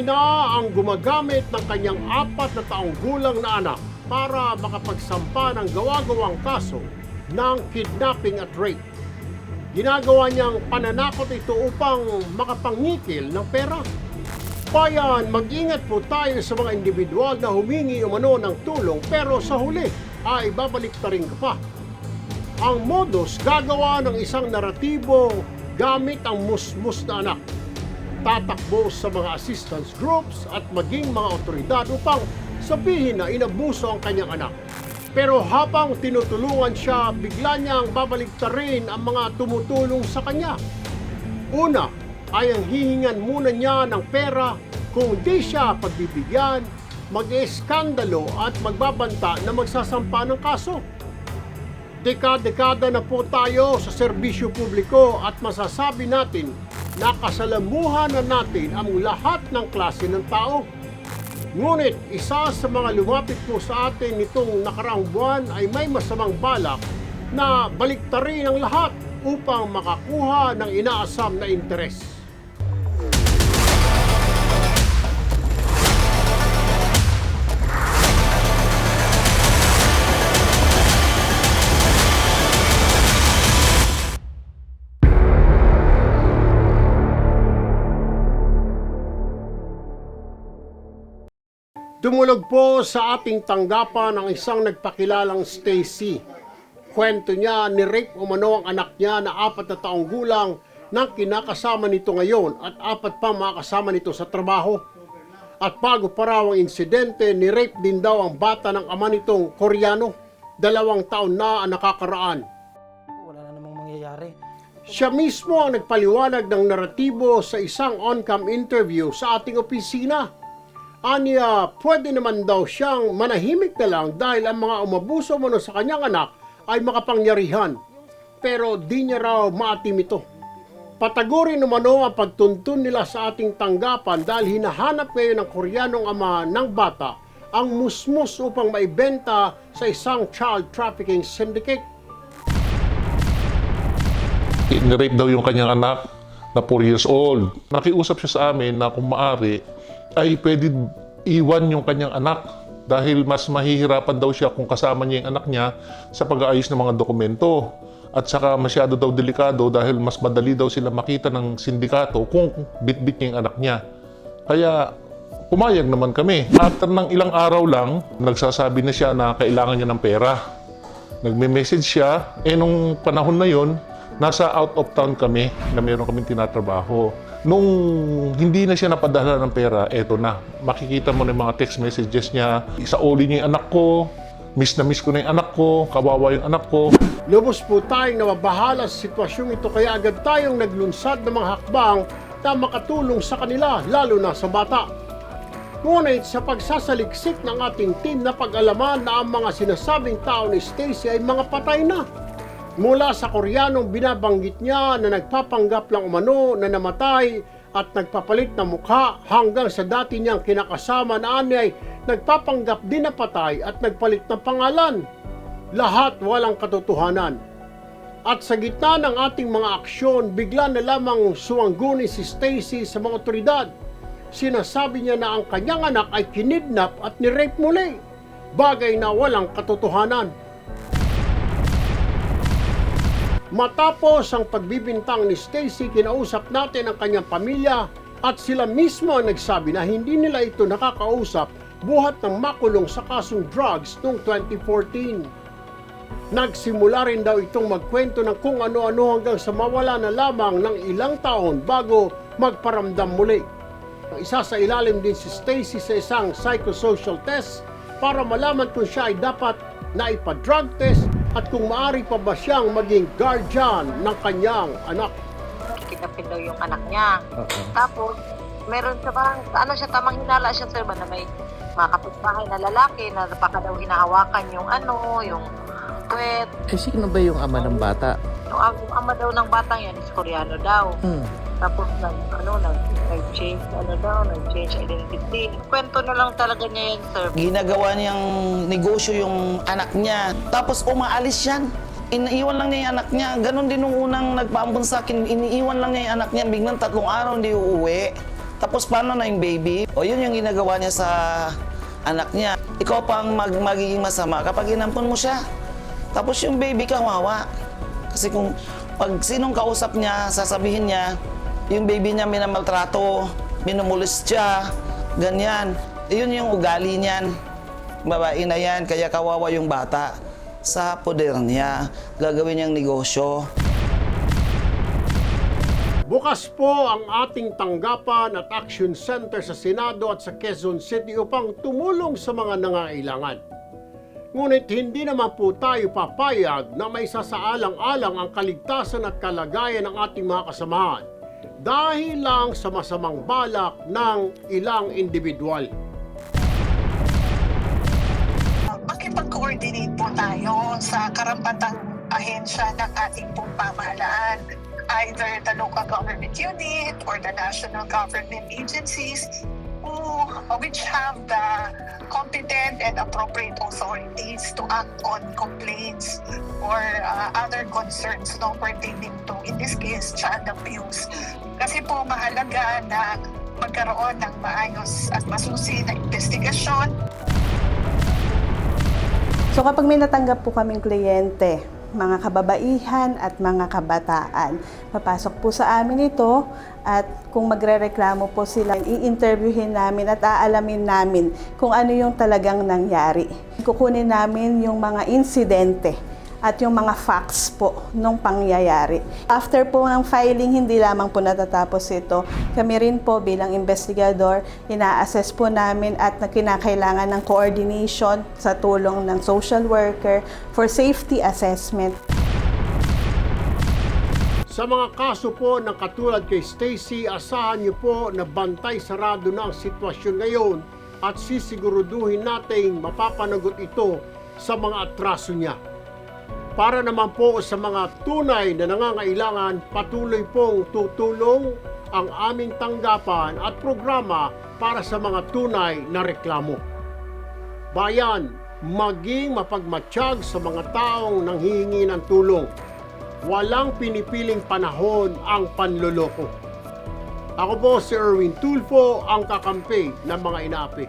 ina ang gumagamit ng kanyang 4 na taong gulang na anak para makapagsampa ng gawa-gawang kaso ng kidnapping at rape. Ginagawa niyang pananakot ito upang makapangikil ng pera. Bayan, mag-ingat po tayo sa mga individual na humingi umano ng tulong pero sa huli ay babalik na rin ka pa. Ang modus, gagawa ng isang naratibo gamit ang musmus na anak. Tatakbo sa mga assistance groups at maging mga otoridad upang sabihin na inabuso ang kanyang anak. Pero habang tinutulungan siya, bigla niyang babaliktarin ang mga tumutulong sa kanya. Una ay ang hihingan muna niya ng pera, kung di siya pagbibigyan, mag-eskandalo at magbabanta na magsasampa ng kaso. Dekada-dekada na po tayo sa serbisyo publiko at masasabi natin na kasalamuhan na natin ang lahat ng klase ng tao. Ngunit isa sa mga lumapit po sa atin nitong nakaraang buwan ay may masamang balak na baliktarin ang lahat upang makakuha ng inaasam na interes. Dumulog po sa ating tanggapan ang isang nagpakilalang Stacy. Kwento niya, ni-rape umano ang anak niya na 4 na taong gulang nang kinakasama nito ngayon at 4 pang mga kasama nito sa trabaho. At bago pa raw ang insidente, ni-rape din daw ang bata ng ama nitong Koreano. 2 taon na ang nakakaraan. Wala na namang mangyayari. Siya mismo ang nagpaliwanag ng naratibo sa isang on-cam interview sa ating opisina. Anya, pwede naman daw siyang manahimik na lang dahil ang mga umabuso mano sa kanyang anak ay makapangyarihan. Pero di niya raw maatim ito. Patagurin umano ang pagtuntun nila sa ating tanggapan dahil hinahanap ngayon ng Koreanong ama ng bata ang musmus upang maibenta sa isang child trafficking syndicate. Nirape daw yung kanyang anak na 4 years old. Nakiusap siya sa amin na kung maaari ay pwede iwan yung kanyang anak dahil mas mahihirapan daw siya kung kasama niya yung anak niya sa pag-aayos ng mga dokumento. At saka masyado daw delikado dahil mas madali daw sila makita ng sindikato kung bit-bit niya yung anak niya. Kaya pumayag naman kami. After ng ilang araw lang, nagsasabi na siya na kailangan niya ng pera. Nagme-message siya, nung panahon na yon, nasa out of town kami na meron kaming tinatrabaho. Nung hindi na siya napadala ng pera, eto na. Makikita mo na yung mga text messages niya. Isauli niya yung anak ko. Miss na miss ko na yung anak ko. Kawawa yung anak ko. Lubos po tayong nababahala sa sitwasyong ito kaya agad tayong naglunsad ng mga hakbang na makatulong sa kanila, lalo na sa bata. Ngunit sa pagsasaliksik ng ating team na pag-alaman na ang mga sinasabing tao ni Stacy ay mga patay na. Mula sa Koreanong binabanggit niya na nagpapanggap lang umano na namatay at nagpapalit ng mukha hanggang sa dati niyang kinakasama na ay nagpapanggap din na patay at nagpalit ng pangalan. Lahat walang katotohanan. At sa gitna ng ating mga aksyon, bigla na lamang suwangguni si Stacy sa mga otoridad. Sinasabi niya na ang kanyang anak ay kinidnap at ni-rape muli. Bagay na walang katotohanan. Matapos ang pagbibintang ni Stacy, kinausap natin ang kanyang pamilya at sila mismo ang nagsabi na hindi nila ito nakakausap buhat ng makulong sa kasong drugs noong 2014. Nagsimula rin daw itong magkwento ng kung ano-ano hanggang sa mawala na lamang ng ilang taon bago magparamdam muli. Isa sa ilalim din si Stacy sa isang psychosocial test para malaman kung siya ay dapat na ipa-drug test at kung maaari pa ba siyang maging guardian ng kanyang anak. Kinapin daw yung anak niya. Tapos, meron siya bang, tamang hinala siya sir ba na may mga kapitbahay na lalaki na baka daw hinahawakan yung yung puwet. Sino ba yung ama ng bata? Yung ama daw ng batang yan is Koreano daw. Tapos nag-change identity. Kwento na lang talaga niya yan, sir. Ginagawa niyang negosyo yung anak niya. Tapos umaalis yan. Iniiwan lang niya yung anak niya. Ganon din nung unang nagpaambon sa akin. Iniiwan lang niya yung anak niya. Biglang 3 araw hindi uuwi. Tapos paano na yung baby? O yun yung ginagawa niya sa anak niya. Ikaw pa ang magiging masama kapag inampon mo siya. Tapos yung baby kawawa. Kasi kung pag sinong kausap niya, sasabihin niya, yung baby niya minamaltrato, minumulis siya, ganyan. Yun yung ugali niyan. Babae na yan, kaya kawawa yung bata. Sa poder niya, gagawin niyang negosyo. Bukas po ang ating tanggapan at action center sa Senado at sa Quezon City upang tumulong sa mga nangangailangan. Ngunit hindi naman po tayo papayag na may sasaalang-alang ang kaligtasan at kalagayan ng ating mga kasamahan dahil lang sa masamang balak ng ilang individual. Makipag-coordinate po tayo sa karapatang ahensya ng ating pong pamahalaan, either the local government unit or the national government agencies which have the competent and appropriate authorities to act on complaints or other concerns pertaining to, in this case, child abuse. Kasi po mahalaga na magkaroon ng maayos at masusi na investigasyon. So kapag may natanggap po kaming kliyente, mga kababaihan at mga kabataan, papasok po sa amin ito at kung magrereklamo po sila, i-interviewin namin at aalamin namin kung ano yung talagang nangyari. Kukunin namin yung mga insidente at yung mga facts po nung pangyayari. After po ng filing, hindi lamang po natatapos ito. Kami rin po bilang investigador, ina-assess po namin at kinakailangan ng coordination sa tulong ng social worker for safety assessment. Sa mga kaso po ng katulad kay Stacy, asahan niyo po na bantay sarado na ang sitwasyon ngayon at sisiguruduhin nating mapapanagot ito sa mga atraso niya. Para naman po sa mga tunay na nangangailangan, patuloy pong tutulong ang aming tanggapan at programa para sa mga tunay na reklamo. Bayan, maging mapagmatsyag sa mga taong nanghihingi ng tulong. Walang pinipiling panahon ang panloloko. Ako po si Erwin Tulfo, ang kakampi ng mga inaapi.